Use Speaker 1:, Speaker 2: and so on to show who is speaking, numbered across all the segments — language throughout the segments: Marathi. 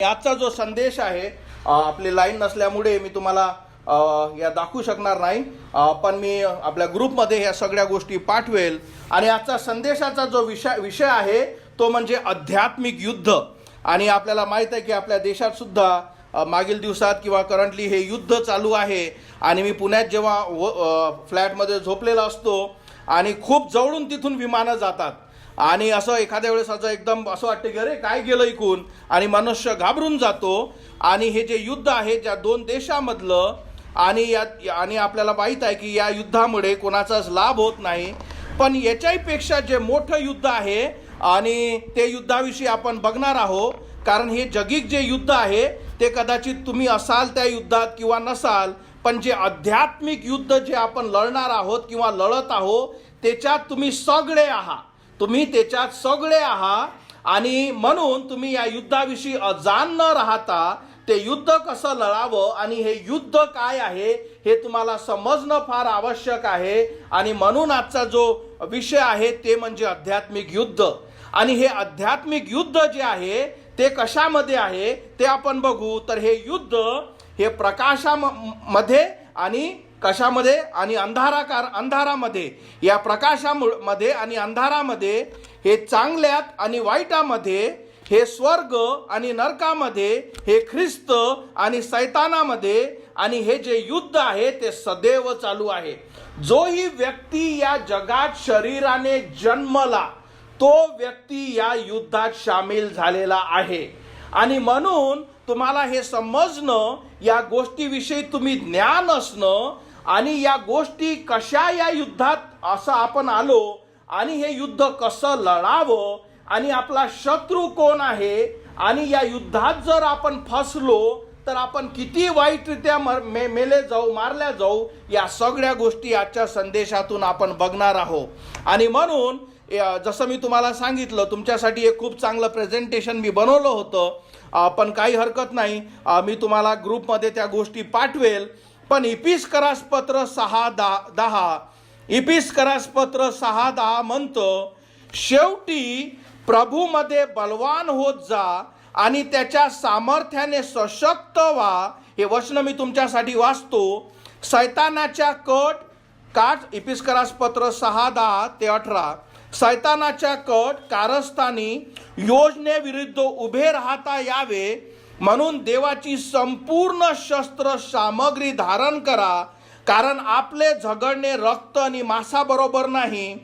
Speaker 1: आजचा जो संदेश आहे आपली लाईन नसल्यामुळे मी तुम्हाला या दाखवू शकणार नाही, पण मी आपल्या ग्रुपमध्ये ह्या सगळ्या गोष्टी पाठवेल. आणि आजचा संदेशाचा जो विषय आहे तो म्हणजे आध्यात्मिक युद्ध. आणि आपल्याला माहीत आहे की आपल्या देशात सुद्धा मागील दिवसात किंवा करंटली हे युद्ध चालू आहे. आणि मी पुण्यात जेव्हा फ्लॅटमध्ये झोपलेला असतो आणि खूप जवळून तिथून विमानं जातात आणि असं एखाद्या वेळेस असं एकदम असं वाटतं की अरे काय गेलं इकून, आणि मनुष्य घाबरून जातो. आणि हे जे युद्ध आहे ज्या दोन देशामधलं, आणि आपल्याला माहीत आहे की या युद्धामुळे कोणाचाच लाभ होत नाही. पण याच्याहीपेक्षा जे मोठं युद्ध आहे आणि ते युद्धाविषयी आपण बघणार आहोत. कारण हे जगिक जे युद्ध आहे ते कदाचित तुम्ही असाल त्या युद्धात किंवा नसाल, पण जे आध्यात्मिक युद्ध जे आपण लढणार आहोत किंवा लढत आहोत त्याच्यात तुम्ही सगळे आहात. तुम्ही त्याच्यात सगळे आहात. आणि म्हणून तुम्ही या युद्धाविषयी अजाण न राहता ते युद्ध कसं लढावं आणि हे युद्ध काय आहे हे तुम्हाला समजणं फार आवश्यक आहे. आणि म्हणून आजचा जो विषय आहे ते म्हणजे आध्यात्मिक युद्ध. आणि हे आध्यात्मिक युद्ध जे आहे ते कशामध्ये आहे ते आपण बघू. तर हे युद्ध हे प्रकाशामध्ये आणि कशामध्ये आणि अंधारामध्ये, या प्रकाशामध्ये आणि अंधारामध्ये, हे चांगल्यात आणि वाईटामध्ये, हे स्वर्ग आणि नरकामध्ये, हे ख्रिस्त आणि सैतानामध्ये. आणि हे जे युद्ध आहे ते सदैव चालू आहे. जोही व्यक्ती या जगात शरीराने जन्मला तो व्यक्ती या युद्धात सामील झालेला आहे. आणि म्हणून तुम्हाला हे समजणं, या गोष्टीविषयी तुम्ही ज्ञान असणं आणि या गोष्टी कशा या युद्धात असं आपण आलो आणि हे युद्ध कसं लढावं आणि आपला शत्रू कोण आहे आणि या युद्धात जर आपण फसलो तर आपण किती वाईटरित्या मारल्या जाऊ, या सगळ्या गोष्टी आजच्या संदेशातून आपण बघणार आहोत. आणि म्हणून जसं मी तुम्हाला सांगितलं तुमच्यासाठी एक खूप चांगलं प्रेझेंटेशन मी बनवलं होतं, पण काही हरकत नाही, मी तुम्हाला ग्रुपमध्ये त्या गोष्टी पाठवेल. पण इपिस्करासपत्र 6:10 म्हणतं, शेवटी प्रभूमध्ये बलवान होत जा आणि त्याच्या सामर्थ्याने सशक्त व्हा. हे वचन मी तुमच्यासाठी वाचतो. सैतानाच्या काट इपिस्करासपत्र 6:10-18. सैतानाच्या कारस्थानी योजनेविरुद्ध उभे राहता यावे म्हणून देवाची संपूर्ण शस्त्र सामग्री धारण करा. कारण आपले झगडणे रक्त आणि मांसाबरोबर नाही,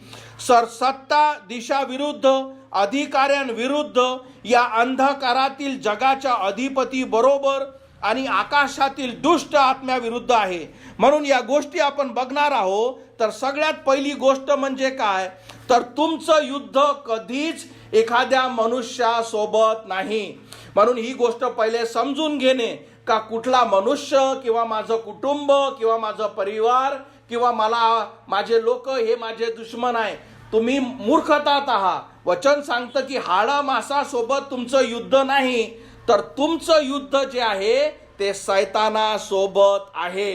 Speaker 1: सत्ता दिशाविरुद्ध, अधिकाऱ्यांविरुद्ध, या अंधकारातील जगाच्या अधिपती बरोबर आणि आकाशातील दुष्ट आत्म्याविरुद्ध आहे. म्हणून या गोष्टी आपण बघणार आहोत. तर सगळ्यात पहिली गोष्ट म्हणजे काय, तर तुमचं युद्ध कधीच एखाद्या मनुष्यासोबत नाही. म्हणून ही गोष्ट पहिले समजून घेणे का कुठला मनुष्य किंवा माझं कुटुंब किंवा माझं परिवार किंवा माझे लोक हे माझे दुश्मन आहे. तुम्ही मूर्खतात आहात. वचन सांगतं की हाडा मांसासोबत तुमचं युद्ध नाही, तर तुमचं युद्ध जे आहे ते सैतानासोबत आहे.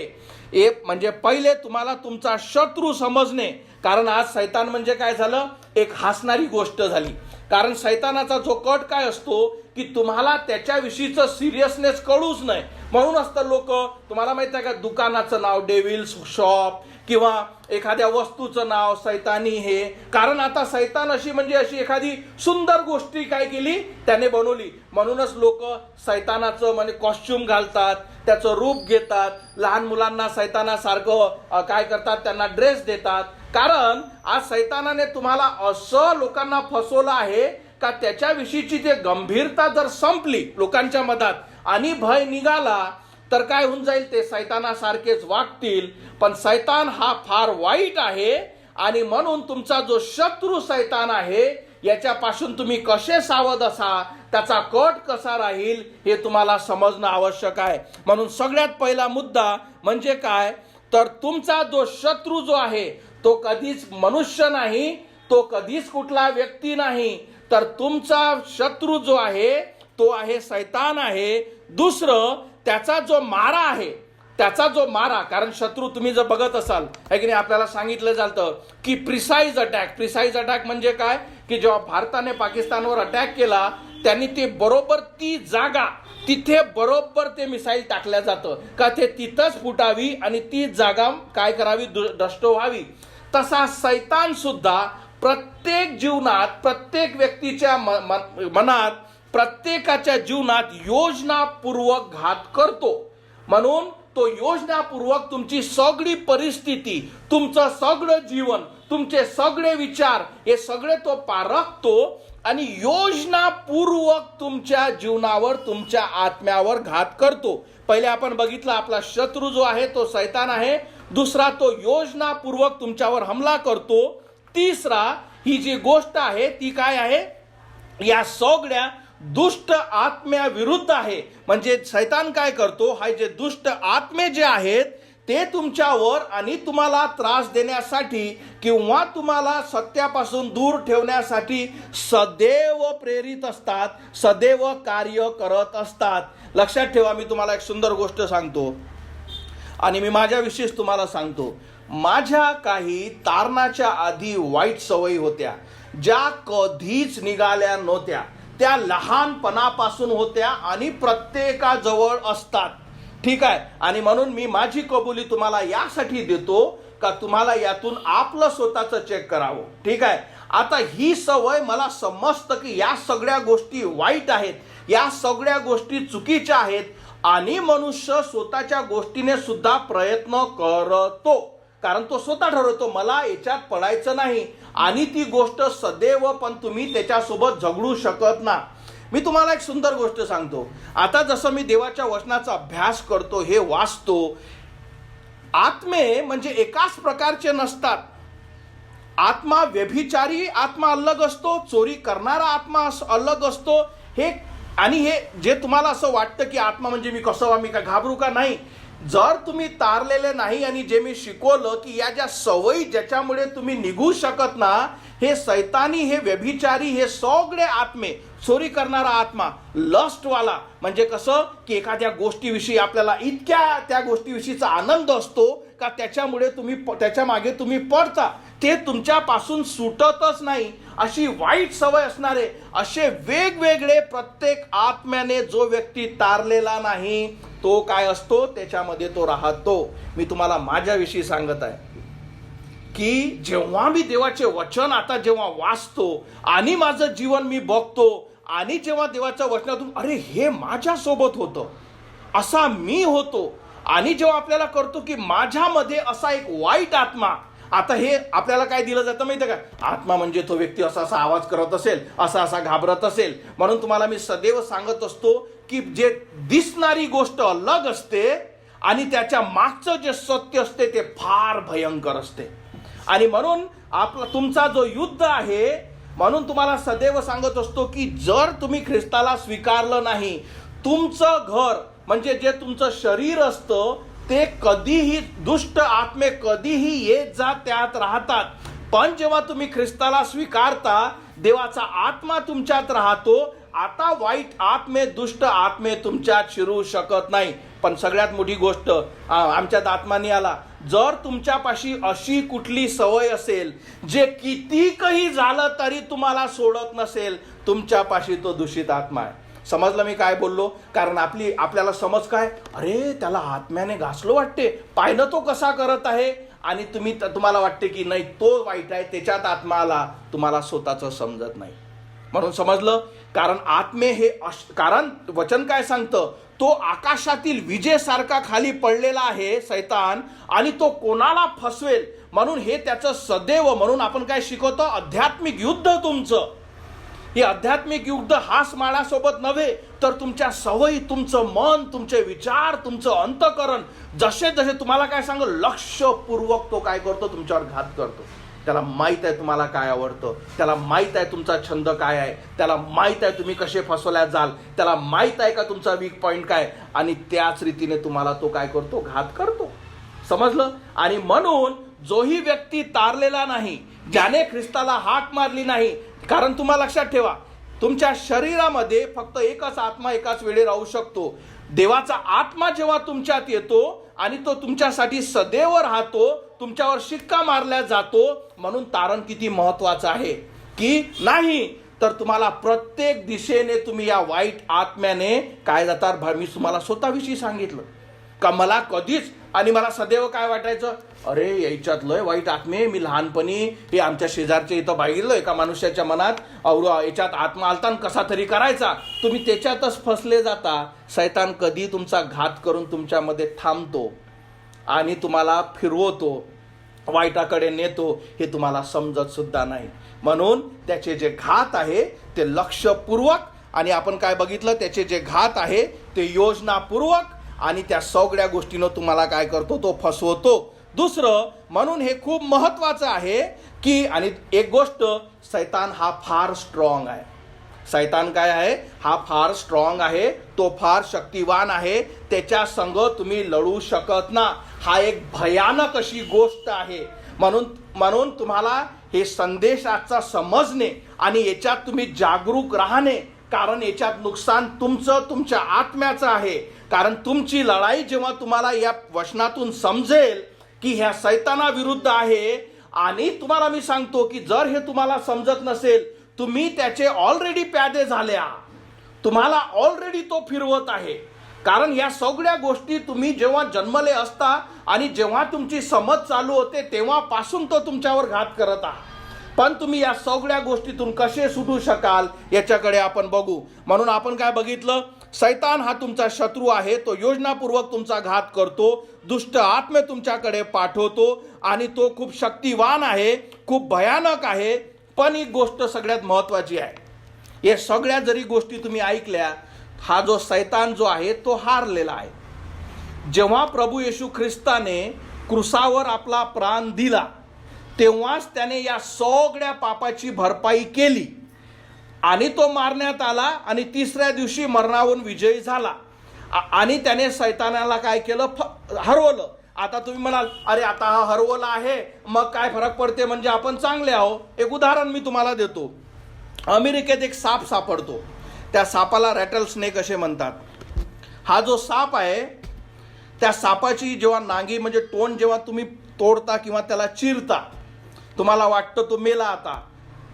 Speaker 1: एक म्हणजे पहिले तुम्हाला तुमचा शत्रू समजणे. कारण आज सैतान म्हणजे काय झालं, एक हसणारी गोष्ट झाली. कारण सैतानाचा जो कट काय असतो की तुम्हाला त्याच्याविषयीचं सिरियसनेस कळूच नाही. म्हणून असतं लोक, तुम्हाला माहिती आहे का, दुकानाचं नाव डेव्हिल्स शॉप किंवा एखाद्या वस्तूचं नाव सैतानी हे. कारण आता सैतान अशी एखादी सुंदर गोष्टी काय केली त्याने बनवली. म्हणूनच लोक सैतानाचं म्हणजे कॉस्ट्युम घालतात, त्याचं रूप घेतात, लहान मुलांना सैतानासारखं काय करतात, त्यांना ड्रेस देतात. कारण आज सैतानाने तुम्हाला असं लोकांना फसवलं आहे का त्याच्याविषयीची जे गंभीरता जर संपली लोकांच्या मनात आणि भय निघाला तर काय होऊन जाईल, ते सैतानासारखेच वागतील. पण सैतान हा फार वाईट आहे. आणि म्हणून तुमचा जो शत्रू सैतान आहे याच्यापासून तुम्ही कसे सावध असा, त्याचा कट कसा राहील हे तुम्हाला समजणं आवश्यक आहे. म्हणून सगळ्यात पहिला मुद्दा म्हणजे काय, तर तुमचा जो शत्रू जो आहे तो कधीच मनुष्य नाही, तो कधीच कुठला व्यक्ती नाही, तर तुमचा शत्रू जो आहे तो आहे सैतान आहे. दुसरं, त्याचा जो मारा आहे, कारण शत्रू तुम्ही जर बघत असाल है की नाही, आपल्याला सांगितलं जातं की प्रिसाइज अटॅक म्हणजे काय, की जेव्हा भारताने पाकिस्तानवर अटॅक केला त्यांनी ते बरोबर ती जागा तिथे बरोबर ते मिसाईल टाकल्या जातं का ते तिथंच फुटावी आणि ती जागा काय करावी, नष्ट व्हावी. तसा सैतान सुद्धा प्रत्येक जीवनात, प्रत्येक व्यक्तीच्या मनात, प्रत्येकाच्या जीवनात योजनापूर्वक घात करतो. म्हणून तो योजनापूर्वक तुमची सगळी परिस्थिती, तुमचं सगळं जीवन, तुमचे सगळे विचार हे सगळे तो पारखतो आणि योजनापूर्वक तुमच्या जीवनावर, तुमच्या आत्म्यावर घात करतो. पहिले आपण बघितलं आपला शत्रू जो आहे तो सैतान आहे. दुसरा, तो योजनापूर्वक तुमच्यावर हमला करतो. तिसरा, ही जी गोष्ट आहे ती काय आहे, या सगळ्या दुष्ट आत्म्याविरुद्ध आहे. म्हणजे सैतान काय करतो, हा जे दुष्ट आत्मे जे आहेत ते तुमच्यावर आणि तुम्हाला त्रास देण्यासाठी किंवा तुम्हाला सत्यापासून दूर ठेवण्यासाठी सदैव प्रेरित असतात, सदैव कार्य करत असतात. लक्षात ठेवा, मी तुम्हाला एक सुंदर गोष्ट सांगतो आणि मी माझ्याविषयीच तुम्हाला सांगतो. माझ्या काही तारणाच्या आधी वाईट सवयी होत्या ज्या कधीच निघाल्या नव्हत्या. त्या लहानपणापासून होत्या आणि प्रत्येकाजवळ असतात. ठीक आहे. आणि म्हणून मी माझी कबुली तुम्हाला यासाठी देतो का तुम्हाला यातून आपलं स्वतःचं चेक करावं. ठीक आहे. आता ही सवय मला समजतं की या सगळ्या गोष्टी वाईट आहेत, या सगळ्या गोष्टी चुकीच्या आहेत आणि मनुष्य स्वतःच्या गोष्टीने सुद्धा प्रयत्न करतो. कारण तो स्वतः ठरवतो मला याच्यात पडायचं नाही आणि ती गोष्ट सदैव, पण तुम्ही त्याच्यासोबत झगडू शकत ना. मी तुम्हाला एक सुंदर गोष्ट सांगतो. आता जसं मी देवाच्या वचनाचा अभ्यास करतो, हे वाचतो, आत्मे म्हणजे एकाच प्रकारचे नसतात. आत्मा व्यभिचारी आत्मा अलग असतो, चोरी करणारा आत्मा अलग असतो. हे आणि हे जे तुम्हाला असं वाटतं की आत्मा म्हणजे मी कसं, मी का घाबरू का, नाही. जर तुम्ही तारलेले नाही आणि जे मी शिकवलं की या ज्या सवयी ज्याच्यामुळे तुम्ही निघू शकत ना, हे सैतानी, हे व्यभिचारी, हे सगळे आत्मे, चोरी करणारा आत्मा, लस्टवाला, म्हणजे कसं की एखाद्या गोष्टीविषयी आपल्याला इतक्या त्या गोष्टीविषयीचा आनंद असतो का त्याच्यामुळे तुम्ही त्याच्या मागे तुम्ही पडता, ते तुमच्यापासून सुटतच नाही. अशी वाईट सवय असणारे असे वेगवेगळे प्रत्येक आत्म्याने जो व्यक्ती तारलेला नाही तो काय असतो, त्याच्यामध्ये तो राहतो. मी तुम्हाला माझ्याविषयी सांगत आहे की जेव्हा मी देवाचे वचन आता जेव्हा वाचतो आणि माझं जीवन मी बघतो आणि जेव्हा देवाच्या वचनातून अरे हे माझ्यासोबत होतं, असा मी होतो, आणि जेव्हा आपल्याला करतो की माझ्यामध्ये असा एक वाईट आत्मा, आता हे आपल्याला काय दिलं जातं माहिती आहे का, आत्मा म्हणजे तो व्यक्ती असा असा आवाज करत असेल, असा असा घाबरत असेल. म्हणून तुम्हाला मी सदैव सांगत असतो की जे दिसणारी गोष्ट अलग असते आणि त्याच्या मागचं जे सत्य असते ते फार भयंकर असते. आणि म्हणून तुमचा जो युद्ध आहे, म्हणून तुम्हाला सदैव सांगत असतो की जर तुम्ही ख्रिस्ताला स्वीकारलं नाही, तुमचं घर म्हणजे जे तुमचं शरीर असतं ते कधीही, दुष्ट आत्मे कधीही येत जा त्यात राहतात. पण जेव्हा तुम्ही ख्रिस्ताला स्वीकारता, देवाचा आत्मा तुमच्यात राहतो. आता वाईट आत्मे, दुष्ट आत्मे तुमच्यात शिरू शकत नाही. पण सगळ्यात मोठी गोष्ट आमच्यात आत्माने आला, जर तुमच्यापाशी अशी कुठली सवय असेल जे कितीकही झालं तरी तुम्हाला सोडत नसेल, तुमच्यापाशी तो दूषित आत्मा आहे. समजलं मी काय बोललो? कारण आपल्याला समज काय, अरे त्याला आत्म्याने घासलो वाटते, पाहिलं तो कसा करत आहे, आणि तुम्हाला वाटते की नाही तो वाईट आहे, त्याच्यात आत्मा आला, तुम्हाला स्वतःचं समजत नाही. म्हणून समजलं, कारण आत्मे हे कारण वचन काय सांगतं, तो आकाशातील विजेसारखा खाली पडलेला आहे सैतान, आणि तो कोणाला फसवेल म्हणून हे त्याचं सदैव. म्हणून आपण काय शिकवतो, आध्यात्मिक युद्ध तुमचं, हे आध्यात्मिक युद्ध हास माळासोबत नव्हे तर तुमच्या सवयी, तुमचं मन, तुमचे विचार, तुमचं अंतःकरण, जसे जसे तुम्हाला काय सांग लक्षपूर्वक तो काय करतो, तुमच्यावर घात करतो. त्याला माहित आहे तुम्हाला काय आवडतं, त्याला माहित आहे तुमचा छंद काय आहे, त्याला माहित आहे तुम्ही कसे फसवल्या जाल, त्याला माहित आहे का तुमचा वीक पॉइंट काय, आणि त्याच रीतीने तुम्हाला तो काय करतो, घात करतो. समजलं? आणि म्हणून जोही व्यक्ती तारलेला नाही, ज्याने ख्रिस्ताला हाक मारली नाही, कारण तुम्हाला लक्षात ठेवा, तुमच्या शरीरामध्ये फक्त एकच आत्मा एकाच वेळी राहू शकतो. देवाचा आत्मा जेव्हा तुमच्यात येतो आणि तो तुमच्यासाठी सदैव राहतो, तुमच्यावर शिक्का मारला जातो. म्हणून तारण किती महत्वाचं आहे की नाही, तर तुम्हाला प्रत्येक दिशेने तुम्ही या वाईट आत्म्याने काय जातात. मी तुम्हाला स्वतःविषयी सांगितलं का मला कधीच आणि मला सदैव काय वाटायचं, अरे याच्यात लय वाईट आत्मे. मी लहानपणी हे आमच्या शेजारच्या इथं बघितलं एका मनुष्याच्या मनात याच्यात आत्मा आलता कसा तरी करायचा. तुम्ही त्याच्यातच फसले जाता. शैतान कधी तुमचा घात करून तुमच्यामध्ये थांबतो आणि तुम्हाला फिरवतो, वाईटाकडे नेतो, हे तुम्हाला समजत सुद्धा नाही. म्हणून त्याचे जे घात आहे ते लक्षपूर्वक, आणि आपण काय बघितलं, त्याचे जे घात आहे ते योजनापूर्वक, आणि त्या सगळ्या गोष्टीनं तुम्हाला काय करतो, तो फसवतो. दुसरं म्हणून हे खूप महत्वाचं आहे की, आणि एक गोष्ट, शैतान हा फार स्ट्रॉंग आहे. शैतान काय आहे, हा फार स्ट्रॉंग आहे, तो फार शक्तिवान आहे. त्याच्या संग तुम्ही लढू शकत ना. हा एक भयानक अशी गोष्ट आहे. म्हणून तुम्हाला हे संदेश आजचा समजणे आणि याच्यात तुम्ही जागरूक राहणे, कारण याच्यात नुकसान तुमच्या आत्म्याचं आहे. कारण तुमची लढाई जेव्हा तुम्हाला या वचनातून समजेल की ह्या शैतानाविरुद्ध आहे, आणि तुम्हाला मी सांगतो की जर हे तुम्हाला समजत नसेल, तुम्ही त्याचे ऑलरेडी प्यादे झाल्या, तुम्हाला ऑलरेडी तो फिरवत आहे. कारण या सगळ्या गोष्टी तुम्ही जेव्हा जन्मले असता आणि जेव्हा तुमची समज चालू होते तेव्हापासून तो तुमच्यावर घात करत आहे. पण तुम्ही या सगळ्या गोष्टीतून कसे सुटू शकाल याच्याकडे आपण बघू. म्हणून आपण काय बघितलं, शैतान हा तुमचा शत्रू आहे. तो योजनापूर्वक तुमचा घात करतो, दुष्ट आत्मे तुमच्याकडे पाठवतो, आणि तो खूप शक्तिवान आहे, खूप भयानक आहे. पण एक गोष्ट सगळ्यात महत्वाची आहे, या सगळ्या जरी गोष्टी तुम्ही ऐकल्या, हा जो शैतान जो आहे तो हारलेला आहे. जेव्हा प्रभू येशू ख्रिस्ताने क्रुसावर आपला प्राण दिला तेव्हाच त्याने या सगळ्या पापाची भरपाई केली, आणि तो मारण्यात आला, आणि तिसऱ्या दिवशी मरणावरून विजयी झाला, आणि त्याने शैतानाला काय केलं, हरवलं. आता तुम्ही म्हणाल, अरे आता हा हरवला आहे मग काय फरक पडते, म्हणजे आपण चांगले आहो. एक उदाहरण मी तुम्हाला देतो. अमेरिकेत एक साप सापडतो, त्या सापाला रॅटल स्नेक असे म्हणतात. हा जो साप आहे, त्या सापाची जेव्हा नांगी म्हणजे तोंड जेव्हा तुम्ही तोडता किंवा त्याला चिरता, तुम्हाला वाटतं तो मेला. आता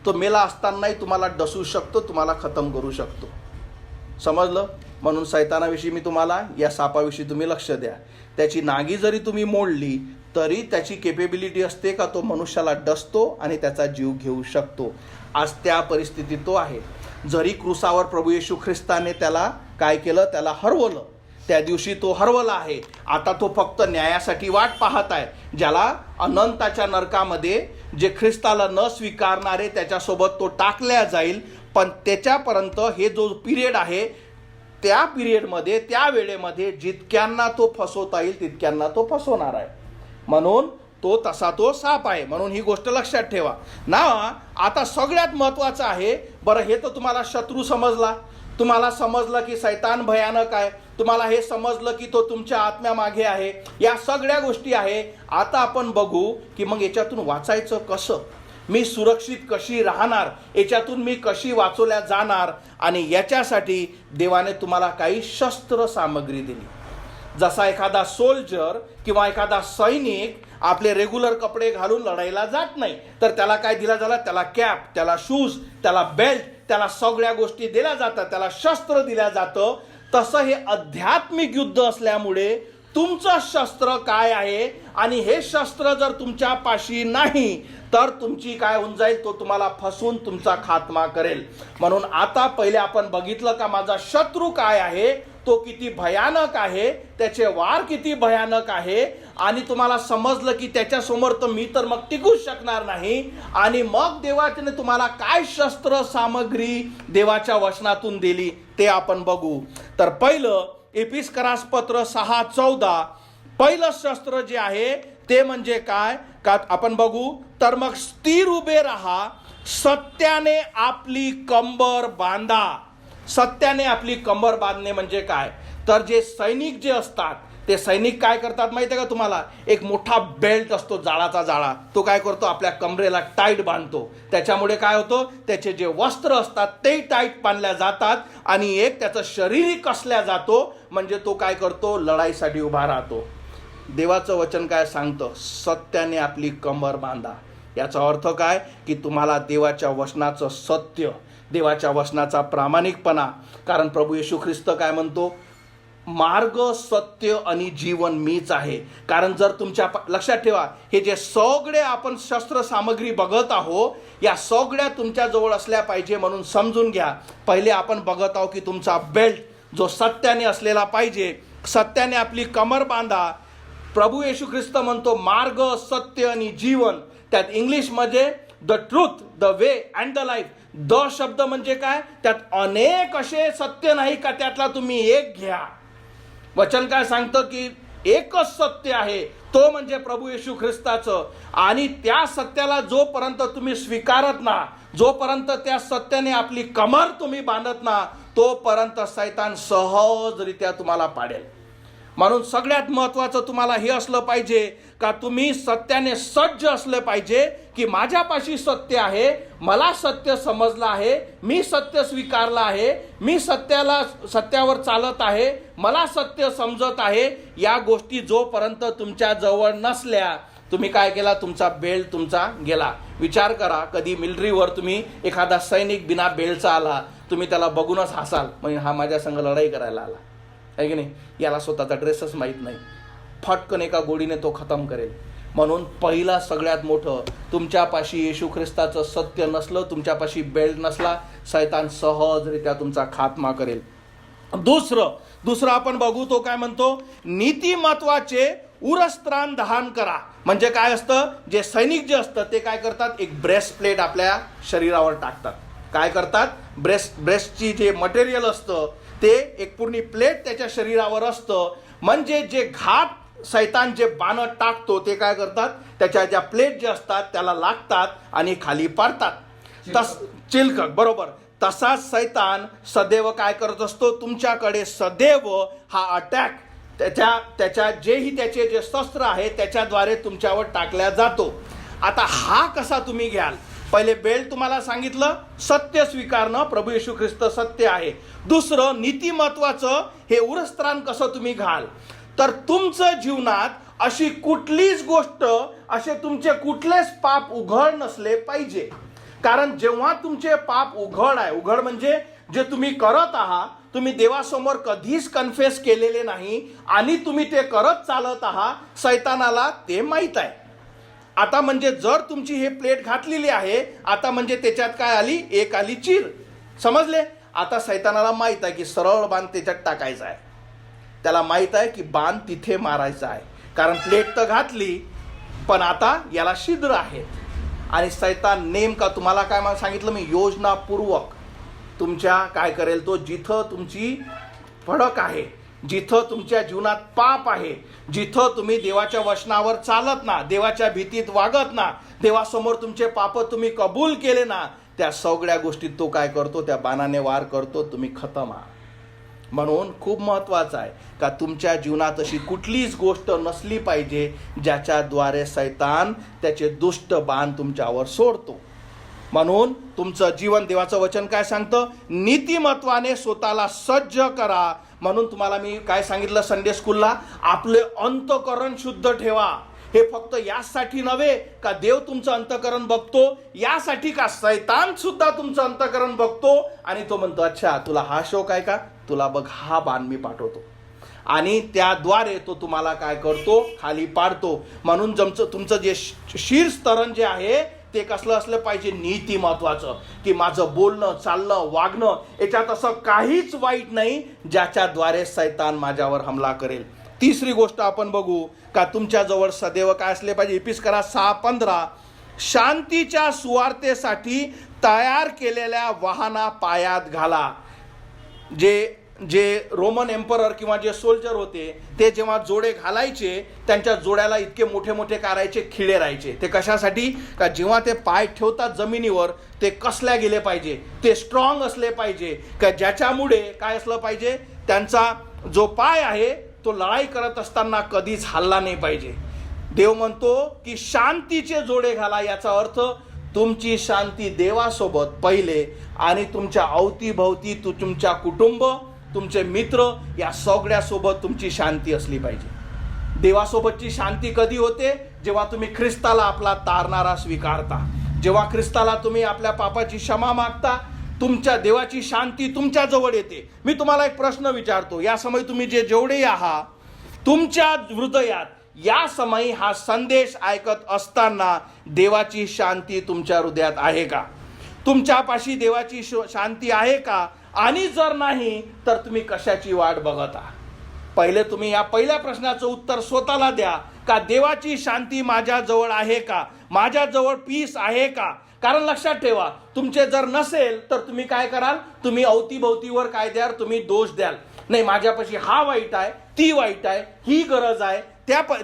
Speaker 1: तो मेला असतानाही तुम्हाला डसू शकतो, तुम्हाला खतम करू शकतो. समजलं? म्हणून शैतानाविषयी मी तुम्हाला, या सापाविषयी तुम्ही लक्ष द्या. त्याची नांगी जरी तुम्ही मोडली तरी त्याची केपेबिलिटी असते का तो मनुष्याला डसतो आणि त्याचा जीव घेऊ शकतो. आज त्या परिस्थितीत तो आहे. जरी क्रुसावर प्रभू येशू ख्रिस्ताने त्याला काय केलं, त्याला हरवलं. त्या दिवशी तो हरवला आहे. आता तो फक्त न्यायासाठी वाट पाहत आहे. ज्याला अनंताच्या नरकामध्ये, जे ख्रिस्ताला न स्वीकारणारे त्याच्यासोबत तो टाकल्या जाईल. पण त्याच्यापर्यंत हे जो पिरियड आहे, त्या पिरियडमध्ये, त्या वेळेमध्ये जितक्यांना तो फसवता येईल तितक्यांना तो फसवणार आहे. म्हणून तो तसा तो साप आहे. म्हणून ही गोष्ट लक्षात ठेवा ना. आता सगळ्यात महत्वाचं आहे, बरं हे तर तुम्हाला शत्रू समजला, तुम्हाला समजलं की शैतान भयानक आहे, तुम्हाला हे समजलं की तो तुमच्या आत्म्यामागे आहे, या सगळ्या गोष्टी आहे. आता आपण बघू की मग याच्यातून वाचायचं कसं, मी सुरक्षित कशी राहणार, याच्यातून मी कशी वाचवल्या जाणार. आणि याच्यासाठी देवाने तुम्हाला काही शस्त्र सामग्री दिली. जसा एखादा सोल्जर किंवा एखादा सैनिक आपले रेग्युलर कपडे घालून लढायला जात नाही, तर त्याला काय दिला झाला, त्याला कॅप, त्याला शूज, त्याला बेल्ट, त्याला सगळ्या गोष्टी दिल्या जातात, त्याला शस्त्र दिल्या जातं. तसं हे आध्यात्मिक युद्ध असल्यामुळे तुमचं शस्त्र काय आहे, आणि हे शस्त्र जर तुमच्या पाशी नाही तर तुमची काय होऊन जाईल, तो तुम्हाला फसवून तुमचा खात्मा करेल. म्हणून आता पहिले आपण बघितलं का माझा शत्रू काय आहे, तो किती भयानक आहे, त्याचे वार किती भयानक आहे, आणि तुम्हाला समजलं की त्याच्यासमोर तर मी तर मग टिकूच शकणार नाही. आणि मग देवाने तुम्हाला काय शस्त्र सामग्री देवाच्या वचनातून दिली ते आपण बघू. तर पहिलं एपिस्करास पत्र 6:14, पहिलं शस्त्र जे आहे ते म्हणजे काय का आपण बघू. तर मग स्थिर उभे राहा, सत्याने आपली कंबर बांधा. सत्याने आपली कंबर बांधणे म्हणजे काय, तर जे सैनिक जे असतात ते सैनिक काय करतात माहिती आहे का तुम्हाला, एक मोठा बेल्ट असतो जाळाचा जाळा, तो काय करतो आपल्या कमरेला टाईट बांधतो. त्याच्यामुळे काय होतं, त्याचे जे वस्त्र असतात ते टाईट बांधल्या जातात, आणि एक त्याचं शरीरही कसल्या जातो, म्हणजे तो काय करतो, लढाईसाठी उभा राहतो. देवाचं वचन काय सांगतं, सत्याने आपली कंबर बांधा. याचा अर्थ काय की तुम्हाला देवाच्या वचनाचं सत्य, देवाच्या वचनाचा प्रामाणिकपणा. कारण प्रभू येशू ख्रिस्त काय म्हणतो, मार्ग, सत्य आणि जीवन मीच आहे. कारण जर तुमच्या लक्षात ठेवा, हे जे सगळे आपण शस्त्र सामग्री बघत आहोत, या सगळ्या तुमच्याजवळ असल्या पाहिजे. म्हणून समजून घ्या, पहिले आपण बघत आहोत की तुमचा बेल्ट जो सत्याने असलेला पाहिजे. सत्याने आपली कमर बांधा. प्रभू येशू ख्रिस्त म्हणतो मार्ग, सत्य आणि जीवन. त्यात इंग्लिशमध्ये the truth, the way and the life. The शब्द म्हणजे काय, त्यात अनेक असे सत्य नाही का त्यातला तुम्ही एक घ्या. वचन काय सांगतं की एकच सत्य आहे, तो म्हणजे प्रभू येशू ख्रिस्ताचं. आणि त्या सत्याला जोपर्यंत तुम्ही स्वीकारत ना, जोपर्यंत त्या सत्याने आपली कमर तुम्ही बांधत ना, तोपर्यंत शैतान सहजरित्या तुम्हाला पाडेल. म्हणून सगळ्यात महत्त्वाचं तुम्हाला हे असलं पाहिजे का तुम्ही सत्याने सज्ज असले पाहिजे की माझ्यापाशी सत्य आहे, मला सत्य समजलं आहे, मी सत्य स्वीकारलं आहे, मी सत्यावर चालत आहे, मला सत्य समजत आहे. या गोष्टी जोपर्यंत तुमच्या जवळ नसल्या, तुम्ही काय केला, तुमचा बेल्ट तुमचा गेला. विचार करा, कधी मिलिटरीवर तुम्ही एखादा सैनिक बिना बेल्टचा आला, तुम्ही त्याला बघूनच हसाल, म्हणजे हा माझ्या संग लढाई करायला आला आहे की नाही, याला स्वतःचा ड्रेसच माहीत नाही, फटकन एका गोडीने तो खतम करेल. म्हणून पहिला सगळ्यात मोठं, तुमच्यापाशी येशू ख्रिस्ताचं सत्य नसलं, तुमच्यापाशी बेल्ट नसला, शैतान सहजरित्या तुमचा खात्मा करेल. दुसरं आपण बघू, तो काय म्हणतो, नीतिमत्वाचे उरस्त्राण धारण करा. म्हणजे काय असतं, जे सैनिक जे असतं ते काय करतात, एक ब्रेस्ट प्लेट आपल्या शरीरावर टाकतात. काय करतात, ब्रेस्टची जे मटेरियल असतं ते एक पूर्ण प्लेट त्याच्या शरीरावर असतं. म्हणजे जे घात शैतान जे बाण टाकतो ते काय करतात, त्याच्या ज्या प्लेट जे असतात त्याला लागतात आणि खाली पाडतात. चिलखक, बरोबर. तसाच शैतान सदैव काय करत असतो, तुमच्याकडे सदैव हा अटॅक त्याच्या त्याचे जे शस्त्र आहे त्याच्याद्वारे तुमच्यावर टाकल्या जातो. आता हा कसा तुम्ही घ्याल, पहिले बेल्ट तुम्हाला सांगितलं, सत्य स्वीकारणं, प्रभू येशू ख्रिस्त सत्य आहे. दुसरं, नीतिमत्वाचं हे उरस्त्राण कसं तुम्ही घाल, तर तुमचं जीवनात अशी कुठलीच गोष्ट, असे तुमचे कुठलेच पाप उघड नसले पाहिजे. कारण जेव्हा तुमचे पाप उघड म्हणजे जे तुम्ही करत आहात, तुम्ही देवासमोर कधीच कन्फेस केलेले नाही आणि तुम्ही ते करत चालत आहात, शैतानाला ते माहीत आहे. आता म्हणजे जर तुमची हे प्लेट घातलेली आहे, आता म्हणजे त्याच्यात काय आली, एक आली चीर, समजले. आता शैतानाला माहित आहे की सरळ बाण त्याच्यात टाकायचा आहे, त्याला माहित आहे की बाण तिथे मारायचा आहे. कारण प्लेट तर घातली, पण आता याला छिद्र आहेत. आणि शैतान नेमका तुम्हाला काय सांगितलं मी, योजनापूर्वक तुमच्या काय करेल, तो जिथं तुमची फडक आहे, जिथं तुमच्या जीवनात पाप आहे, जिथं तुम्ही देवाच्या वचनावर चालत ना, देवाच्या भीतीत वागत ना, देवासमोर तुमचे पाप तुम्ही कबूल केले ना, त्या सगळ्या गोष्टीत तो काय करतो, त्या बाणाने वार करतो, तुम्ही खतम आहात. म्हणून खूप महत्त्वाचं आहे का तुमच्या जीवनात अशी कुठलीच गोष्ट नसली पाहिजे ज्याच्याद्वारे शैतान त्याचे दुष्ट बाण तुमच्यावर सोडतो. म्हणून तुमचं जीवन, देवाचं वचन काय सांगतं, नीतिमत्वाने स्वतःला सज्ज करा. म्हणून तुम्हाला मी काय सांगितलं संडे स्कूलला, आपले अंतःकरण शुद्ध ठेवा. हे फक्त यासाठी नव्हे का देव तुमचं अंतःकरण बघतो, यासाठी का शैतान सुद्धा तुमचं अंतःकरण बघतो आणि तो म्हणतो, अच्छा तुला हा शौक आहे का, तुला बघ हा बाण मी पाठवतो. आणि त्याद्वारे तो तुम्हाला काय करतो, खाली पाडतो. म्हणून तुमचं जे शीर्षस्तरण जे आहे ते कसलं असलं पाहिजे, नीती महत्वाचं, की माझं बोलणं, चालणं, वागणं याच्यात असं काहीच वाईट नाही ज्याच्याद्वारे शैतान माझ्यावर हमला करेल. तिसरी गोष्ट आपण बघू का तुमच्याजवळ सदैव काय असले पाहिजे, इपिस्करा 6:15, शांतीच्या सुवार्तेसाठी तयार केलेल्या वाहना पायात घाला. जे रोमन एम्परर किंवा जे सोल्जर होते ते जेव्हा जोडे घालायचे, त्यांच्या जोड्याला इतके मोठे मोठे करायचे, खिळे राहायचे. ते कशासाठी, का जेव्हा ते पाय ठेवतात जमिनीवर ते कसल्या गेले पाहिजे, ते स्ट्रॉंग असले पाहिजे, का ज्याच्यामुळे काय असलं पाहिजे, त्यांचा जो पाय आहे तो लढाई करत असताना कधीच हलला नाही पाहिजे. देव म्हणतो की शांतीचे जोडे घाला. याचा अर्थ तुमची शांती देवासोबत पहिले आणि तुमच्या अवतीभवती तुमच्या कुटुंब, तुमचे मित्र या सगळ्यासोबत तुमची शांती असली पाहिजे. देवासोबतची शांती कधी होते, जेव्हा तुम्ही ख्रिस्ताला आपला तारणारा स्वीकारता, जेव्हा ख्रिस्ताला तुम्ही आपल्या पापाची क्षमा मागता, तुमच्या देवाची शांती तुमच्या जवळ येते. मी तुम्हाला एक प्रश्न विचारतो, या समय तुम्ही जेवढे आहात तुमच्या हृदयात या समयी हा संदेश ऐकत असताना देवाची शांती तुमच्या हृदयात आहे का? तुमच्यापाशी देवाची शांती आहे का? आणि जर नाही तर तुम्ही कशाची वाट बघत आहात? पहिले तुम्ही या पहिल्या प्रश्नाचं उत्तर स्वतःला द्या का देवाची शांती माझ्या जवळ आहे का? माझ्या जवळ पीस आहे का? कारण लक्षात ठेवा, तुमचे जर नसेल तर तुम्ही काय कराल? तुम्ही अवतीभोवतीवर काय द्याल? तुम्ही दोष द्याल. नाही, माझ्यापाशी हा वाईट आहे, ती वाईट आहे, ही गरज आहे,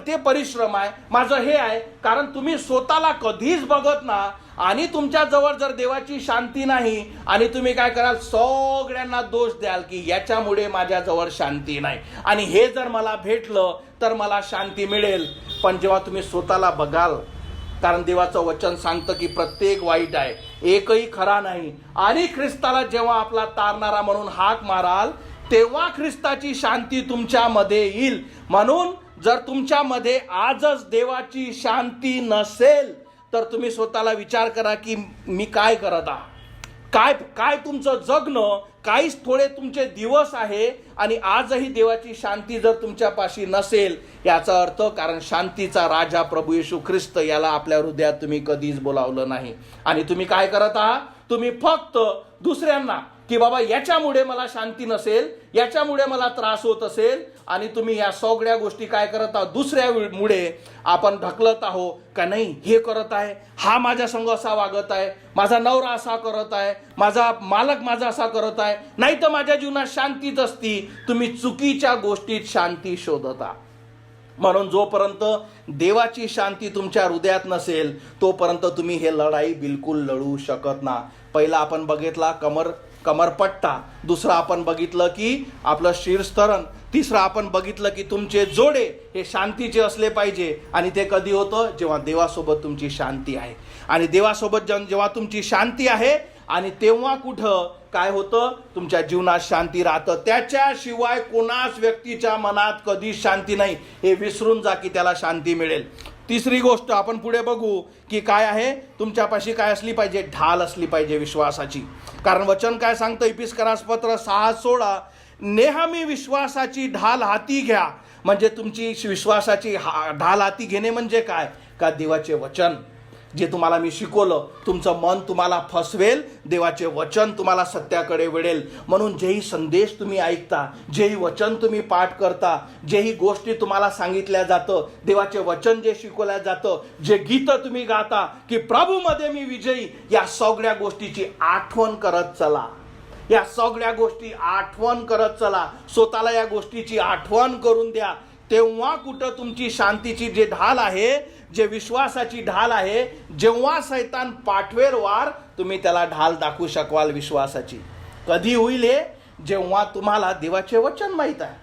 Speaker 1: ते परिश्रम आहे, माझं हे आहे. कारण तुम्ही स्वतःला कधीच बघत ना. आणि तुमच्या जवळ जर देवाची शांती नाही आणि तुम्ही काय कराल? सगळ्यांना दोष द्याल की याच्यामुळे माझ्या जवळ शांती नाही, आणि हे जर मला भेटलं तर मला शांती मिळेल. पण जेव्हा तुम्ही स्वतःला बघाल, कारण देवाचं वचन सांगतं की प्रत्येक वाईट आहे, एकही खरा नाही, आणि ख्रिस्ताला जेव्हा आपला तारणारा म्हणून हाक माराल तेव्हा ख्रिस्ताची शांती तुमच्यामध्ये येईल. म्हणून जर तुमच्यामध्ये आजच देवाची शांती नसेल तर तुम्ही स्वतःला विचार करा की मी काय करत आहे? काय तुमचं जगणं, काहीच थोडे तुमचे दिवस आहे आणि आजही देवाची शांती जर तुमच्यापाशी नसेल, याचा अर्थ कारण शांतीचा राजा प्रभू येशू ख्रिस्त याला आपल्या हृदयात तुम्ही कधीच बोलावलं नाही. आणि तुम्ही काय करत आहात? तुम्ही फक्त दुसऱ्यांना की बाबा याच्यामुळे मला शांती नसेल, याच्यामुळे मला त्रास होत असेल, आणि तुम्ही या सगळ्या गोष्टी काय करत आहात? दुसऱ्यामुळे आपण ढकलत आहो का नाही, हे करत आहे, हा माझ्या संग असा वागत आहे, माझा नवरा असा करत आहे, माझा मालक माझा असा करत आहे, नाही तर माझ्या जीवनात शांतीच असती. तुम्ही चुकीच्या गोष्टीत शांती शोधत आहात. म्हणून जोपर्यंत देवाची शांती तुमच्या हृदयात नसेल तोपर्यंत तुम्ही हे लढाई बिलकुल लढू शकत ना. पहिला आपण बघितला कमरपट्टा, दुसरा आपण बघितलं की आपलं शिरस्तरण, तिसरं आपण बघितलं की तुमचे जोडे हे शांतीचे असले पाहिजे. आणि ते कधी होतं? जेव्हा देवासोबत तुमची शांती आहे. आणि देवासोबत जेव्हा तुमची शांती आहे, आणि तेव्हा कुठं काय होतं? तुमच्या जीवनात शांती राहतं. त्याच्याशिवाय कोणाच व्यक्तीच्या मनात कधीच शांती नाही, हे विसरून जा की त्याला शांती मिळेल. तिसरी गोष्ट आपण पुढे बघू की काय आहे? तुमच्यापाशी काय असली पाहिजे? ढाल असली पाहिजे विश्वासाची. कारण वचन काय सांगतं? इफिसकरास पत्र 6:16, नेहमी विश्वासाची ढाल हाती घ्या. म्हणजे तुमची विश्वासाची ढाल हाती घेणे म्हणजे काय? का देवाचे वचन जे तुम्हाला मी शिकवलं, तुमचं मन तुम्हाला फसवेल, देवाचे वचन तुम्हाला सत्याकडे वेळेल. म्हणून जेही संदेश तुम्ही ऐकता, जेही वचन तुम्ही पाठ करता, जेही गोष्टी तुम्हाला सांगितल्या जातं, देवाचे वचन जे शिकवल्या जातं, जे गीतं तुम्ही गाता की प्रभूमध्ये मी विजयी, या सगळ्या गोष्टीची आठवण करत चला. या सगळ्या गोष्टी आठवण करत चला. स्वतःला या गोष्टीची आठवण करून द्या. तेव्हा कुठं तुमची शांतीची जे ढाल आहे, जे विश्वासाची ढाल आहे, जेव्हा शैतान पाठवेल वार, तुम्ही त्याला ढाल दाखवू शकवाल विश्वासाची. कधी होईल हे? जेव्हा तुम्हाला देवाचे वचन माहीत आहे.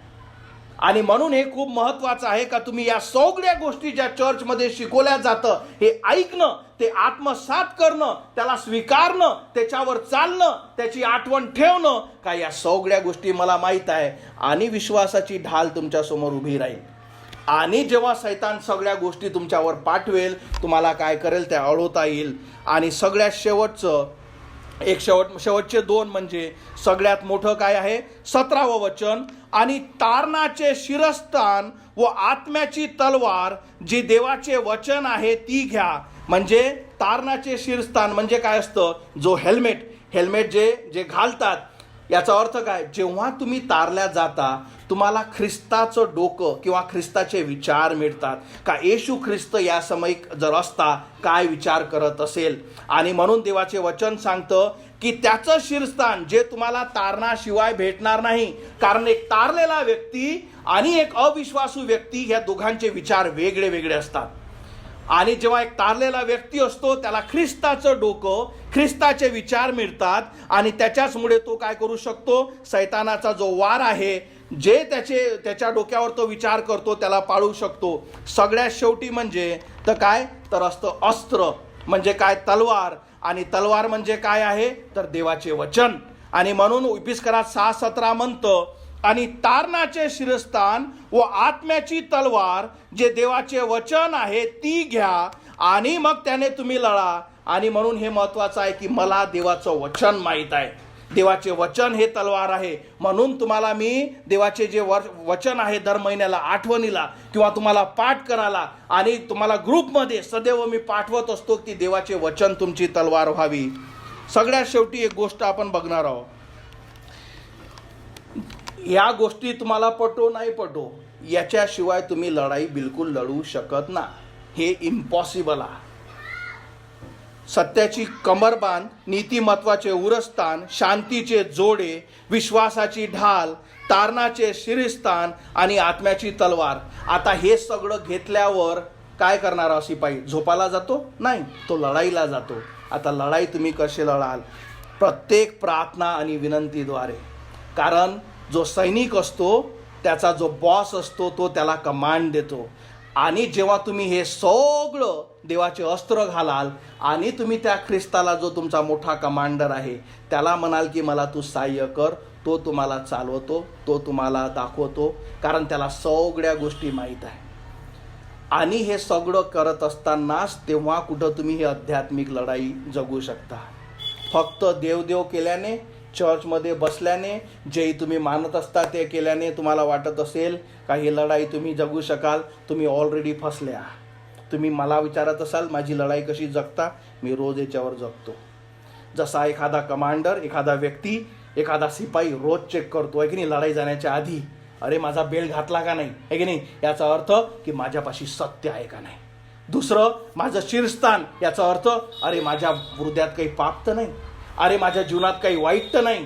Speaker 1: आणि म्हणून हे खूप महत्वाचं आहे का तुम्ही या सगळ्या गोष्टी ज्या चर्चमध्ये शिकवल्या जातं हे ऐकणं, ते आत्मसात करणं, त्याला स्वीकारणं, त्याच्यावर चालणं, त्याची आठवण ठेवणं, का या सगळ्या गोष्टी मला माहीत आहे. आणि विश्वासाची ढाल तुमच्या समोर उभी राहील. आणि जेव्हा शैतान सगळ्या गोष्टी तुमच्यावर पाठवेल, तुम्हाला काय करेल? त्या अडवता येईल. आणि सगळ्यात शेवटचे 2 म्हणजे सगळ्यात मोठं काय आहे? 17वं वचन, आणि तारणाचे शिरस्थान व आत्म्याची तलवार जी देवाचे वचन आहे ती घ्या. म्हणजे तारणाचे शिरस्थान म्हणजे काय असतं? जो हेल्मेट जे घालतात, याचा अर्थ काय? जेव्हा तुम्ही तारल्या जाता तुम्हाला ख्रिस्ताचं डोकं किंवा ख्रिस्ताचे विचार मिळतात का येशू ख्रिस्त या समयी जर असता काय विचार करत असेल. आणि म्हणून देवाचे वचन सांगतं की त्याचं शिरस्थान जे तुम्हाला तारणाशिवाय भेटणार नाही. कारण एक तारलेला व्यक्ती आणि एक अविश्वासू व्यक्ती, ह्या दोघांचे विचार वेगळे वेगळे असतात. आणि जेव्हा एक तारलेला व्यक्ती असतो त्याला ख्रिस्ताचं डोकं, ख्रिस्ताचे विचार मिळतात, आणि त्याच्याचमुळे तो काय करू शकतो? शैतानाचा जो वार आहे, जे त्याच्या डोक्यावर तो विचार करतो, त्याला पाळू शकतो. सगळ्यात शेवटी म्हणजे तर काय तर असतं अस्त्र. म्हणजे काय? तलवार. आणि तलवार म्हणजे काय आहे? तर देवाचे वचन. आणि म्हणून इफिसकरात 6:17 म्हणतं, आणि तारणाचे शिरस्थान व आत्म्याची तलवार जे देवाचे वचन आहे ती घ्या, आणि मग त्याने तुम्ही लढा. आणि म्हणून हे महत्त्वाचं आहे की मला देवाचं वचन माहीत आहे. देवाचे वचन हे तलवार आहे. म्हणून तुम्हाला मी देवाचे जे वचन आहे दर महिन्याला आठवणीला किंवा तुम्हाला पाठ करायला आणि तुम्हाला ग्रुपमध्ये सदैव मी पाठवत असतो की देवाचे वचन तुमची तलवार व्हावी. सगळ्यात शेवटी एक गोष्ट आपण बघणार आहोत. या गोष्टी तुम्हाला पटो नाही पटो, याच्याशिवाय तुम्ही लढाई बिलकुल लढू शकत ना. हे इम्पॉसिबल आहे. सत्याची कमरबांध, नीतिमत्वाचे उरस्थान, शांतीचे जोडे, विश्वासाची ढाल, तारणाचे शिरस्थान आणि आत्म्याची तलवार. आता हे सगळं घेतल्यावर काय करणारा शिपाई झोपाला जातो? नाही, तो लढाईला जातो. आता लढाई तुम्ही कशी लढाल? प्रत्येक प्रार्थना आणि विनंतीद्वारे. कारण जो सैनिक असतो त्याचा जो बॉस असतो तो त्याला कमांड देतो. आणि जेव्हा तुम्ही हे सगळं देवाचे अस्त्र घालाल आणि तुम्ही त्या ख्रिस्ताला जो तुमचा मोठा कमांडर आहे त्याला म्हणाल की मला तू सहाय्य कर, तो तुम्हाला चालवतो, तो तुम्हाला दाखवतो. कारण त्याला सगळ्या गोष्टी माहीत आहे. आणि हे सगळं करत असतानाच तेव्हा कुठं तुम्ही ही आध्यात्मिक लढाई जगू शकता. फक्त देवदेव केल्याने, चर्चमध्ये बसल्याने, जे तुम्ही मानत असता ते केल्याने तुम्हाला वाटत असेल का ही लढाई तुम्ही जगू शकाल, तुम्ही ऑलरेडी फसल्या. तुम्ही मला विचारत असाल माझी लढाई कशी जगता? मी रोज याच्यावर जगतो. जसा एखादा कमांडर, एखादा व्यक्ती, एखादा शिपाई रोज चेक करतो आहे की नाही लढाई जाण्याच्या आधी, अरे माझा बेल्ट घातला का नाही, आहे की नाही, याचा अर्थ की माझ्यापाशी सत्य आहे का नाही. दुसरं माझं शिरस्थान, याचा अर्थ अरे माझ्या हृदयात काही पाप तर नाही, अरे माझ्या जीवनात काही वाईट तर नाही.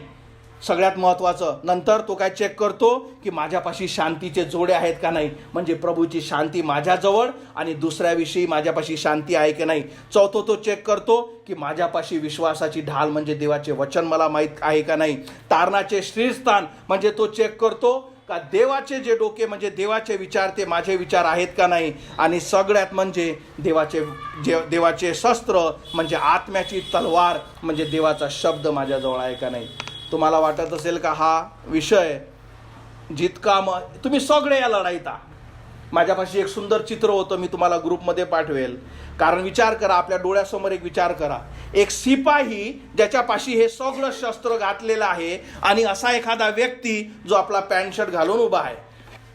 Speaker 1: सगळ्यात महत्त्वाचं नंतर तो काय चेक करतो की माझ्यापाशी शांतीचे जोडे आहेत का नाही, म्हणजे प्रभूची शांती माझ्याजवळ आणि दुसऱ्याविषयी माझ्यापाशी शांती आहे की नाही. चौथं तो चेक करतो की माझ्यापाशी विश्वासाची ढाल म्हणजे देवाचे वचन मला माहीत आहे का नाही. तारणाचे श्रीस्थान म्हणजे तो चेक करतो का देवाचे जे डोके म्हणजे देवाचे विचार ते माझे विचार आहेत का नाही. आणि सगळ्यात म्हणजे देवाचे शस्त्र म्हणजे आत्म्याची तलवार म्हणजे देवाचा शब्द माझ्याजवळ आहे का नाही. तुम्हाला वाटत असेल का हा विषय जितका तुम्ही सगळे या लढाईत आहात. माझ्यापाशी एक सुंदर चित्र होतं, मी तुम्हाला ग्रुपमध्ये पाठवेल. कारण विचार करा, आपल्या डोळ्यासमोर एक विचार करा, एक शिपाई ज्याच्यापाशी हे सगळं शस्त्र घातलेलं आहे आणि असा एखादा व्यक्ती जो आपला पॅन्ट शर्ट घालून उभा आहे.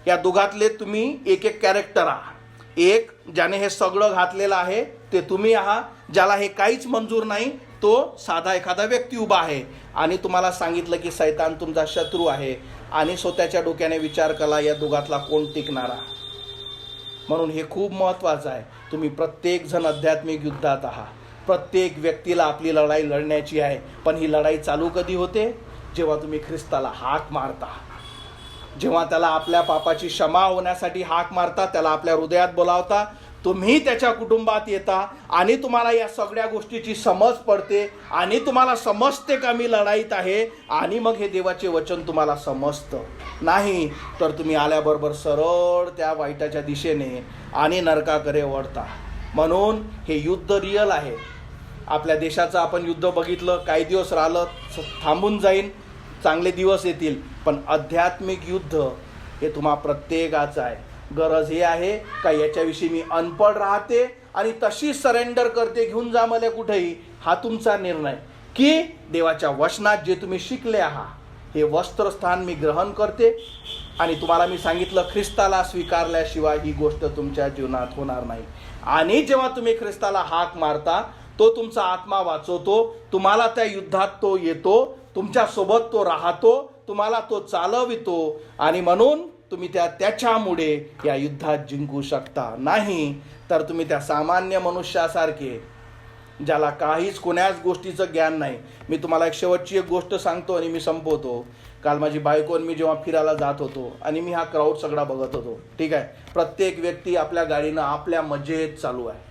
Speaker 1: या दोघातले तुम्ही एक एक कॅरेक्टर आहात. एक ज्याने हे सगळं घातलेलं आहे ते तुम्ही आहात, ज्याला हे काहीच मंजूर नाही तो साधा एखादा व्यक्ती उभा आहे. आणि तुम्हाला सांगितलं की सैतान तुमचा शत्रू आहे आणि स्वतःच्या डोक्याने विचार करा या दोघातला कोण टिकणारा. म्हणून हे खूप महत्त्वाचं आहे. तुम्ही प्रत्येक जण आध्यात्मिक युद्धात आहात. प्रत्येक व्यक्तीला आपली लढाई लढण्याची आहे. पण ही लढाई चालू कधी होते? जेव्हा तुम्ही ख्रिस्ताला हाक मारता, जेव्हा त्याला आपल्या पापाची क्षमा होण्यासाठी हाक मारता, त्याला आपल्या हृदयात बोलावता, तुम्ही त्याच्या कुटुंबात येता आणि तुम्हाला या सगळ्या गोष्टीची समज पडते आणि तुम्हाला समजते का मी लढाईत आहे. आणि मग हे देवाचे वचन तुम्हाला समजतं. नाही तर तुम्ही आल्याबरोबर सरळ त्या वाईटाच्या दिशेने आणि नरकाकडे वळता. म्हणून हे युद्ध रिअल आहे. आपल्या देशाचं आपण युद्ध बघितलं, काही दिवस राहिलं थांबून जाईन, चांगले दिवस येतील. पण आध्यात्मिक युद्ध हे तुम्हा प्रत्येकाचं आहे. गरज हे आहे का याच्याविषयी मी अनपढ राहते आणि तशी सरेंडर करते, घेऊन जा मला कुठेही, हा तुमचा निर्णय. की देवाच्या वचनात जे तुम्ही शिकले आहात हे वस्त्रस्थान मी ग्रहण करते. आणि तुम्हाला मी सांगितलं ख्रिस्ताला स्वीकारल्याशिवाय ही गोष्ट तुमच्या जीवनात होणार नाही. आणि जेव्हा तुम्ही ख्रिस्ताला हाक मारता तो तुमचा आत्मा वाचवतो, तुम्हाला त्या युद्धात तो येतो, तुमच्यासोबत तो राहतो, तुम्हाला तो चालवितो. आणि म्हणून तुम्ही त्याच्यामुळे या युद्धात जिंकू शकता. नाही तर तुम्ही त्या सामान्य मनुष्यासारखे ज्याला काहीच कोण्याच गोष्टीचं ज्ञान नाही. मी तुम्हाला एक शेवटची एक गोष्ट सांगतो आणि मी संपवतो. काल माझी बायको आणि मी जेव्हा फिरायला जात होतो आणि मी हा क्राऊड सगळा बघत होतो, ठीक आहे, प्रत्येक व्यक्ती आपल्या गाडीनं आपल्या मजेत चालू आहे.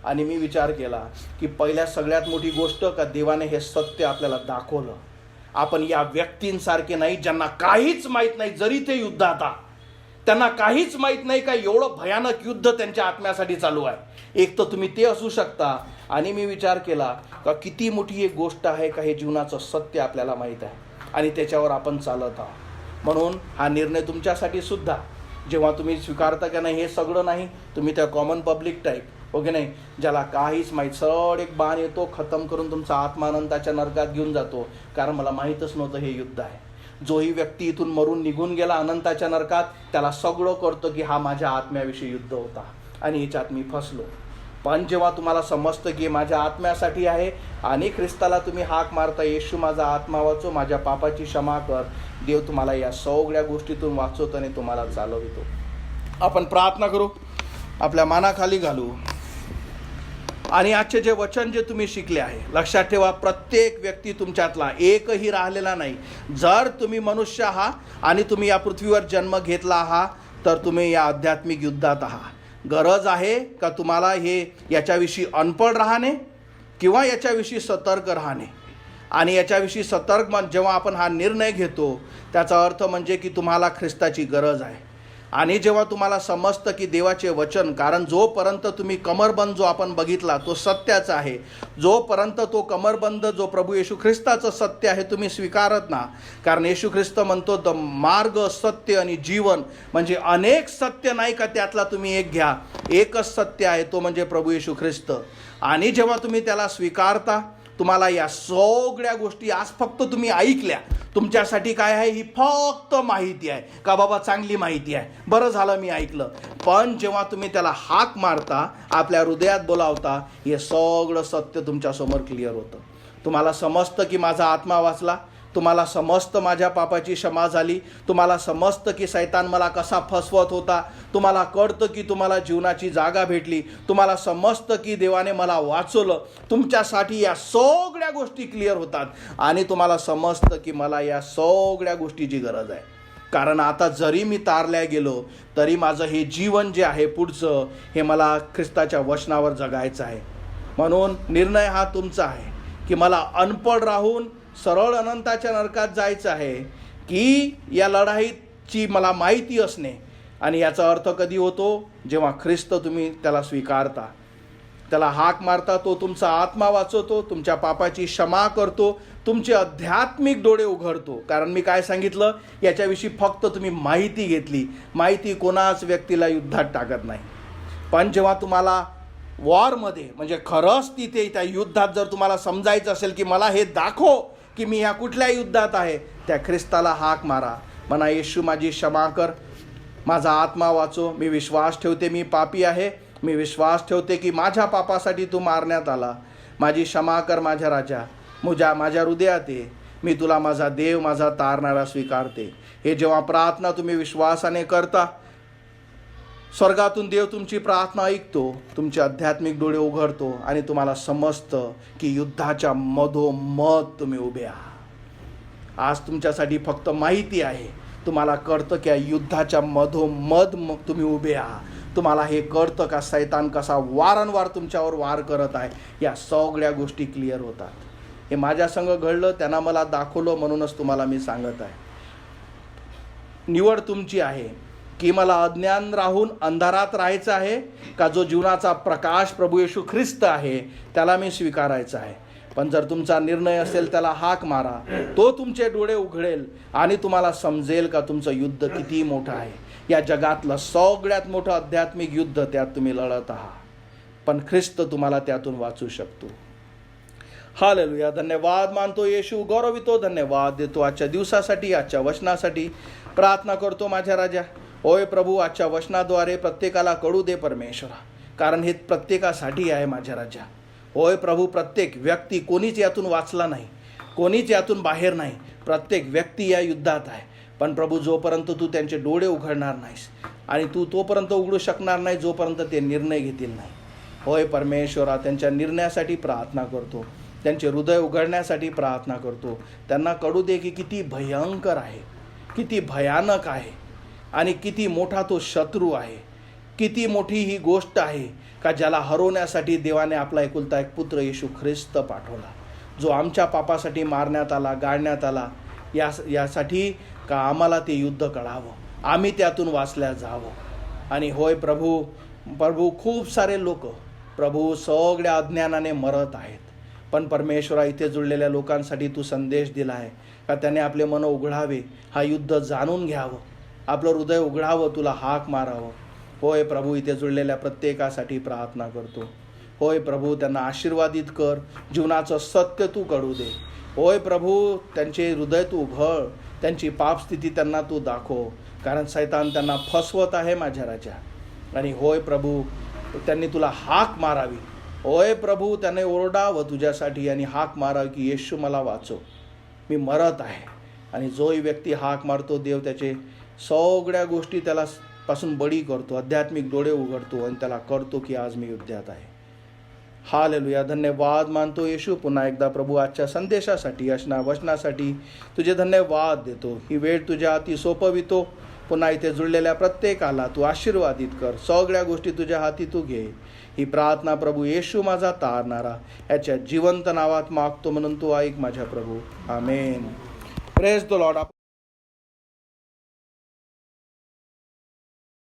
Speaker 1: आणि मी विचार केला की पहिल्या सगळ्यात मोठी गोष्ट का देवाने हे सत्य आपल्याला दाखवलं. आपण या व्यक्तींसारखे नाही ज्यांना काहीच माहीत नाही, जरी ते युद्धात आहात त्यांना काहीच माहीत नाही का एवढं भयानक युद्ध त्यांच्या आत्म्यासाठी चालू आहे. एक तर तुम्ही ते असू शकता. आणि मी विचार केला का किती मोठी एक गोष्ट आहे का हे जीवनाचं सत्य आपल्याला माहीत आहे आणि त्याच्यावर आपण चालत आहोत. म्हणून हा निर्णय तुमच्यासाठी सुद्धा, जेव्हा तुम्ही स्वीकारता का नाही हे सगळं नाही, तुम्ही त्या कॉमन पब्लिक टाईप हो की नाही? ज्याला काहीच माहीत, सरळ एक बाण येतो, खतम करून तुमचा आत्मा अनंताच्या नरकात घेऊन जातो, कारण मला माहीतच नव्हतं हे युद्ध आहे. जोही व्यक्ती इथून मरून निघून गेला अनंताच्या नरकात, त्याला सगळं कळतं की हा माझ्या आत्म्याविषयी युद्ध होता आणि याच्यात मी फसलो. पण जेव्हा तुम्हाला समजतं की माझ्या आत्म्यासाठी आहे आणि ख्रिस्ताला तुम्ही हाक मारता, येशू माझा आत्मा वाचव, माझ्या पापाची क्षमा कर, देव तुम्हाला या सगळ्या गोष्टीतून वाचवतो आणि तुम्हाला चालवितो. आपण प्रार्थना करू, आपल्या मानाखाली घालू आणि आजचे जे वचन जे तुम्ही शिकले आहे, लक्षात ठेवा, प्रत्येक व्यक्ती तुमच्यातला एकही राहिलेला नाही. जर तुम्ही मनुष्य आहात आणि तुम्ही या पृथ्वीवर जन्म घेतला आहात तर तुम्ही या आध्यात्मिक युद्धात आहात. गरज आहे का तुम्हाला याच्याविषयी अनपढ राहणे किंवा याच्याविषयी सतर्क राहणे. आणि याच्याविषयी सतर्क जेव्हा आपण हा निर्णय घेतो त्याचा अर्थ म्हणजे की तुम्हाला ख्रिस्ताची गरज आहे. आणि जेव्हा तुम्हाला समजतं की देवाचे वचन, कारण जोपर्यंत तुम्ही कमरबंद जो आपण बघितला तो सत्याचा आहे, जोपर्यंत तो कमरबंद जो प्रभू येशू ख्रिस्ताचं सत्य आहे तुम्ही स्वीकारत ना, कारण येशू ख्रिस्त म्हणतो द मार्ग, सत्य आणि जीवन, म्हणजे अनेक सत्य नाही का, त्यातला तुम्ही एक घ्या, एकच सत्य आहे, तो म्हणजे प्रभू येशू ख्रिस्त. आणि जेव्हा तुम्ही त्याला स्वीकारता तुम्हाला या सगळ्या गोष्टी आज फक्त तुम्ही ऐकल्या, तुमच्यासाठी काय आहे, ही फक्त माहिती आहे का बाबा, चांगली माहिती आहे, बरं झालं मी ऐकलं. पण जेव्हा तुम्ही त्याला हाक मारता, आपल्या हृदयात बोलावता, हे सगळं सत्य तुमच्यासमोर क्लिअर होतं. तुम्हाला समजतं की माझा आत्मा वाचला, तुम्हाला समजतं माझ्या पापाची क्षमा झाली, तुम्हाला समजतं की सैतान मला कसा फसवत होता, तुम्हाला कळतं की तुम्हाला जीवनाची जागा भेटली, तुम्हाला समजतं की देवाने मला वाचवलं. तुमच्यासाठी या सगळ्या गोष्टी क्लिअर होतात आणि तुम्हाला समजतं की मला या सगळ्या गोष्टीची गरज आहे. कारण आता जरी मी तारल्या गेलो तरी माझं हे जीवन जे आहे पुढचं, हे मला ख्रिस्ताच्या वचनावर जगायचं आहे. म्हणून निर्णय हा तुमचा आहे की मला अनपढ राहून सरळ अनंताच्या नरकात जायचं आहे, की या लढाईची मला माहिती असणे. आणि याचा अर्थ कधी होतो, जेव्हा ख्रिस्त तुम्ही त्याला स्वीकारता, त्याला हाक मारता, तो तुमचा आत्मा वाचवतो, तुमच्या पापाची क्षमा करतो, तुमचे आध्यात्मिक डोळे उघडतो. कारण मी काय सांगितलं, याच्याविषयी फक्त तुम्ही माहिती घेतली, माहिती कोणाच व्यक्तीला युद्धात टाकत नाही. पण जेव्हा तुम्हाला वॉरमध्ये, म्हणजे खरंच तिथे त्या युद्धात जर तुम्हाला समजायचं असेल की मला हे दाखव की मी ह्या कुठल्या युद्धात आहे, त्या ख्रिस्ताला हाक मारा, म्हणा येशू माझी क्षमा कर, माझा आत्मा वाचव, मी विश्वास ठेवते मी पापी आहे, मी विश्वास ठेवते की माझ्या पापासाठी तू मारण्यात आला, माझी क्षमा कर माझ्या राजा, माझ्या हृदयात ये, मी तुला माझा देव, माझा तारणारा स्वीकारते. हे जेव्हा प्रार्थना तुम्ही विश्वासाने करता, स्वर्गातून देव तुमची प्रार्थना ऐकतो, तुमचे आध्यात्मिक डोळे उघडतो आणि तुम्हाला समजतं की युद्धाच्या मधोमध तुम्ही उभे आहात. आज तुमच्यासाठी फक्त माहिती आहे, तुम्हाला कळतं की या युद्धाच्या मधोमध तुम्ही उभे आहात. तुम्हाला हे कळतं का सैतान कसा वारंवार तुमच्यावर वार करत आहे. या सगळ्या गोष्टी क्लिअर होतात. हे माझ्या संग घडलं, त्यांना मला दाखवलं, म्हणूनच तुम्हाला मी सांगत आहे. निवड तुमची आहे की मला अज्ञान राहून अंधारात राहायचं आहे, का जो जीवनाचा प्रकाश प्रभू येशू ख्रिस्त आहे त्याला मी स्वीकारायचं आहे. पण जर तुमचा निर्णय असेल त्याला हाक मारा, तो तुमचे डोळे उघडेल आणि तुम्हाला समजेल का तुमचं युद्ध किती मोठं आहे. या जगातलं सगळ्यात मोठं आध्यात्मिक युद्ध त्यात तुम्ही लढत आहात, पण ख्रिस्त तुम्हाला त्यातून वाचू शकतो. हालेलुया. धन्यवाद मानतो येशू, गौरवितो, धन्यवाद देतो आजच्या दिवसासाठी, आजच्या वचनासाठी. प्रार्थना करतो माझ्या राजा, होय प्रभू, आजच्या वचनाद्वारे प्रत्येकाला कळू दे परमेश्वरा, कारण हे प्रत्येकासाठी आहे माझ्या राजा. होय प्रभू, प्रत्येक व्यक्ती, कोणीच यातून वाचला नाही, कोणीच यातून बाहेर नाही, प्रत्येक व्यक्ती या युद्धात आहे. पण प्रभू, जोपर्यंत तू त्यांचे डोळे उघडणार नाहीस आणि तू तोपर्यंत उघडू शकणार नाही जोपर्यंत ते निर्णय घेतील नाही. होय परमेश्वरा, त्यांच्या निर्णयासाठी प्रार्थना करतो, त्यांचे हृदय उघडण्यासाठी प्रार्थना करतो. त्यांना कळू दे की किती भयंकर आहे, किती भयानक आहे आणि किती मोठा तो शत्रू आहे, किती मोठी ही गोष्ट आहे का ज्याला हरवण्यासाठी देवाने आपला एकुलता एक पुत्र येशू ख्रिस्त पाठवला, जो आमच्या पापासाठी मारण्यात आला, गाळण्यात आला, यासाठी का आम्हाला ते युद्ध कळावं, आम्ही त्यातून वाचल्या जावं. आणि होय प्रभू, खूप सारे लोक प्रभू सगळ्या अज्ञानाने मरत आहेत. पण परमेश्वरा, इथे जुळलेल्या लोकांसाठी तू संदेश दिला आहे का त्याने आपले मन उघडावे, हा युद्ध जाणून घ्यावं, आपलं हृदय उघडावं, तुला हाक मारावं. होय प्रभू, इथे जुळलेल्या प्रत्येकासाठी प्रार्थना करतो. होय प्रभू, त्यांना आशीर्वादित कर, जीवनाचं सत्य तू कळू दे. होय प्रभू, त्यांचे हृदय तू उघड, त्यांची पापस्थिती त्यांना तू दाखव, कारण सैतान त्यांना फसवत आहे माझ्या राजा. आणि होय प्रभू, त्यांनी तुला हाक मारावी. होय प्रभू, त्याने ओरडावं तुझ्यासाठी आणि हाक मारावी की येशू मला वाचव, मी मरत आहे. आणि जोही व्यक्ती हाक मारतो, देव त्याचे सगळ्या गोष्टी त्याला पासून बळी करतो, आध्यात्मिक डोळे उघडतो आणि त्याला करतो की आज मी युद्धात आहे. हालेलुया. धन्यवाद मानतो येशू. पुन्हा एकदा प्रभू आजच्या संदेशासाठी, वचनासाठी तुझे धन्यवाद देतो. ही वेळ तुझ्या हाती सोपवितो. पुन्हा इथे जुळलेल्या प्रत्येकाला तू आशीर्वादित कर, सगळ्या गोष्टी तुझ्या हाती तू घे. ही प्रार्थना प्रभू येशू माझा तारणारा याच्या जिवंत नावात मागतो, म्हणून तू ऐक माझ्या प्रभू. आमेन. Praise the Lord.